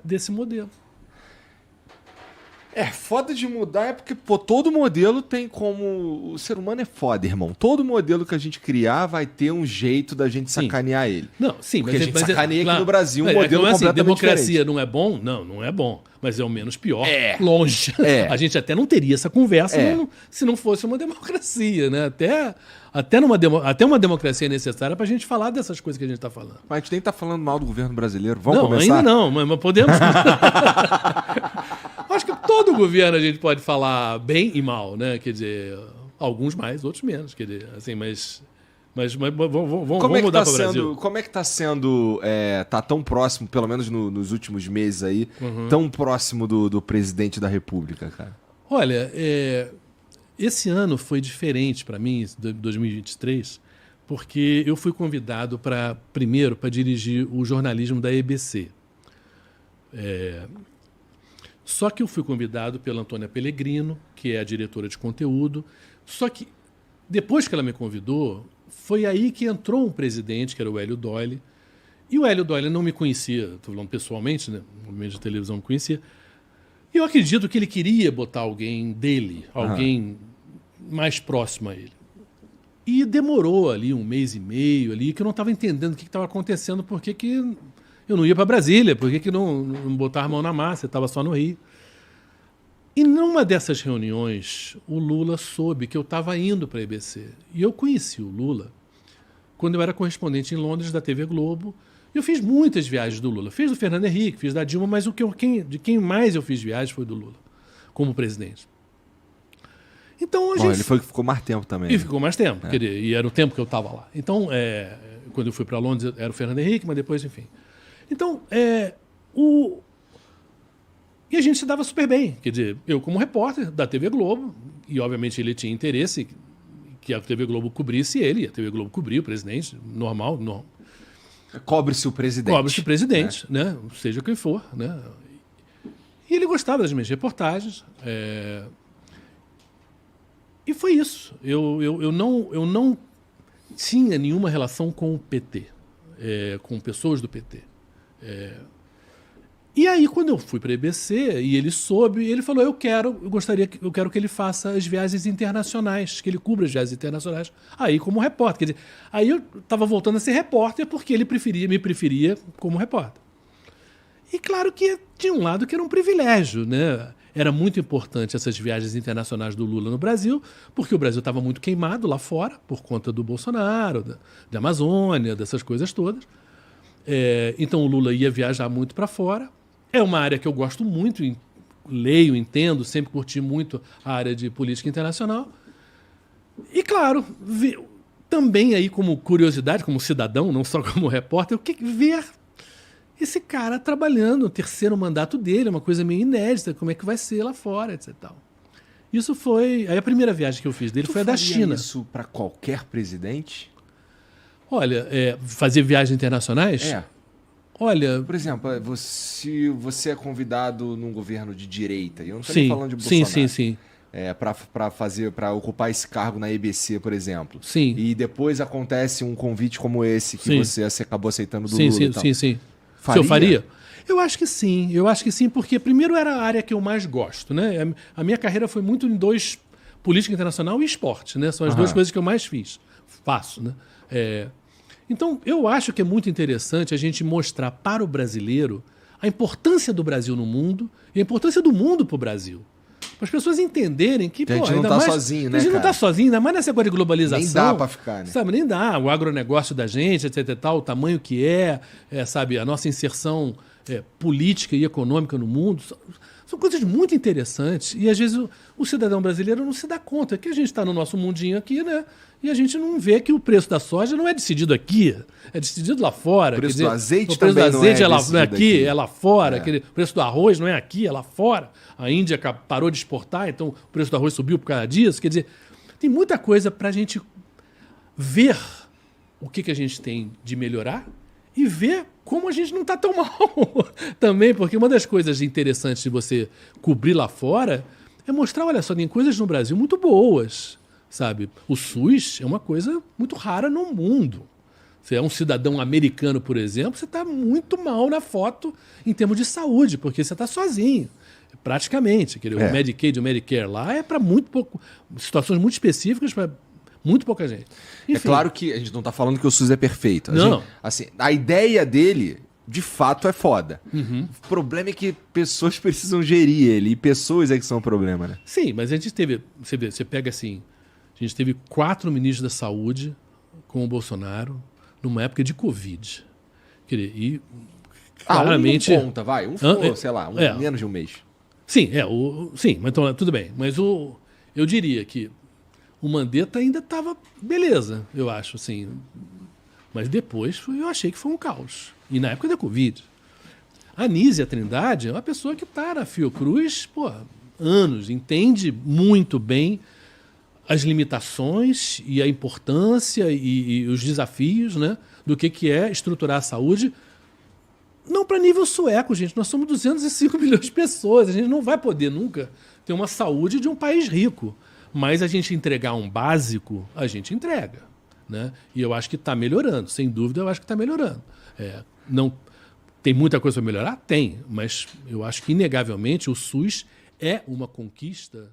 desse modelo. Foda de mudar é porque, pô, todo modelo tem como... O ser humano é foda, irmão. Todo modelo que a gente criar vai ter um jeito da gente sacanear ele. Não, sim, porque mas a gente sacaneia claro, aqui no Brasil um modelo não é assim, completamente democracia diferente. não é bom? Não, não é bom. Mas é o menos pior. Longe. A gente até não teria essa conversa se não fosse uma democracia, né? Até uma democracia é necessária pra gente falar dessas coisas que a gente tá falando. Mas a gente nem tá falando mal do governo brasileiro. Vamos começar? Ainda não, mas podemos... Acho que todo governo a gente pode falar bem e mal, né? Quer dizer, alguns mais, outros menos. Quer dizer, assim, mas vamos mudar para o Brasil. Como é que tá sendo, tá tão próximo, pelo menos nos últimos meses aí, tão próximo do presidente da República, cara? Olha, esse ano foi diferente para mim, 2023, porque eu fui convidado primeiro para dirigir o jornalismo da EBC. Só que eu fui convidado pela Antônia Pellegrino, que é a diretora de conteúdo. Só que depois que ela me convidou, foi aí que entrou um presidente, que era o Hélio Doyle. E o Hélio Doyle não me conhecia, estou falando pessoalmente, né? No meio de televisão não me conhecia. E eu acredito que ele queria botar alguém dele, alguém mais próximo a ele. E demorou ali 1 mês e meio, ali, que eu não estava entendendo o que estava acontecendo, por que eu não ia para Brasília, por que não botar a mão na massa, eu estava só no Rio. E numa dessas reuniões, o Lula soube que eu estava indo para a EBC. E eu conheci o Lula quando eu era correspondente em Londres da TV Globo. Eu fiz muitas viagens do Lula. Fiz do Fernando Henrique, fiz da Dilma, mas de quem mais eu fiz viagens foi do Lula, como presidente. Então, Ele ficou mais tempo também. E ficou mais tempo, e era o tempo que eu estava lá. Então, quando eu fui para Londres, era o Fernando Henrique, mas depois, enfim... Então, e a gente se dava super bem. Quer dizer, eu como repórter da TV Globo, e obviamente ele tinha interesse que a TV Globo cobrisse ele, e a TV Globo cobria o presidente, normal. Cobre-se o presidente. Cobre-se o presidente, né? Seja quem for. Né? E ele gostava das minhas reportagens. E foi isso. Eu não tinha nenhuma relação com o PT, com pessoas do PT. E aí, quando eu fui para a EBC e ele soube, ele falou: eu quero que ele faça as viagens internacionais, que ele cubra as viagens internacionais, aí como repórter. Quer dizer, aí eu estava voltando a ser repórter porque ele me preferia como repórter. E claro que tinha um lado que era um privilégio, né? Era muito importante essas viagens internacionais do Lula no Brasil, porque o Brasil estava muito queimado lá fora, por conta do Bolsonaro, da Amazônia, dessas coisas todas. Então o Lula ia viajar muito para fora. É uma área que eu gosto muito, leio, entendo, sempre curti muito a área de política internacional. E claro, também aí como curiosidade, como cidadão, não só como repórter, ver esse cara trabalhando, o terceiro mandato dele, é uma coisa meio inédita, como é que vai ser lá fora, etc. Isso foi... Aí a primeira viagem que eu fiz dele foi a da China. Isso para qualquer presidente? Olha, fazer viagens internacionais? Olha... Por exemplo, se você é convidado num governo de direita, e eu não estou nem falando de Bolsonaro. Sim. Para ocupar esse cargo na EBC, por exemplo. Sim. E depois acontece um convite como esse, que você acabou aceitando do Lula e tal. Sim. Se eu faria? Eu acho que sim, porque primeiro era a área que eu mais gosto, né? A minha carreira foi muito em política internacional e esporte, né? São as duas coisas que eu mais faço, né? Então, eu acho que é muito interessante a gente mostrar para o brasileiro a importância do Brasil no mundo e a importância do mundo para o Brasil. Para as pessoas entenderem que a gente não está sozinho, né? A gente não está sozinho, ainda mais nessa coisa de globalização. Nem dá para ficar, né? Sabe, nem dá. O agronegócio da gente, etc e tal, o tamanho que sabe, a nossa inserção política e econômica no mundo. São coisas muito interessantes e às vezes o cidadão brasileiro não se dá conta que a gente está no nosso mundinho aqui, né? E a gente não vê que o preço da soja não é decidido aqui, é decidido lá fora. O preço do azeite também não é decidido aqui, é lá fora. O preço do arroz não é aqui, é lá fora. A Índia parou de exportar, então o preço do arroz subiu por causa disso. Quer dizer, tem muita coisa para a gente ver o que a gente tem de melhorar e ver como a gente não está tão mal também, porque uma das coisas interessantes de você cobrir lá fora é mostrar, olha só, tem coisas no Brasil muito boas, sabe? O SUS é uma coisa muito rara no mundo, Você é um cidadão americano, por exemplo, você está muito mal na foto em termos de saúde, porque você está sozinho, praticamente. O Medicaid e o Medicare lá é para muito pouco, situações muito específicas para muito pouca gente. Enfim, é claro que a gente não está falando que o SUS é perfeito. Não. Assim, a ideia dele, de fato, é foda. O problema é que pessoas precisam gerir ele, e pessoas é que são o problema, né? Sim, mas a gente teve, você pega assim, a gente teve 4 ministros da saúde com o Bolsonaro, numa época de Covid. E claramente... Um ponta, vai. Ficou, sei lá, menos de um mês. Sim, sim, mas então, tudo bem. Mas eu diria que o Mandetta ainda estava beleza, eu acho, assim. Mas depois eu achei que foi um caos. E na época da Covid. A Anísia Trindade é uma pessoa que está na Fiocruz, anos, entende muito bem as limitações e a importância e os desafios, né, do que é estruturar a saúde. Não para nível sueco, gente. Nós somos 205 milhões de pessoas. A gente não vai poder nunca ter uma saúde de um país rico. Mas a gente entregar um básico, a gente entrega. Né? E eu acho que está melhorando. Sem dúvida, eu acho que está melhorando. Não, tem muita coisa para melhorar? Tem. Mas eu acho que, inegavelmente, o SUS é uma conquista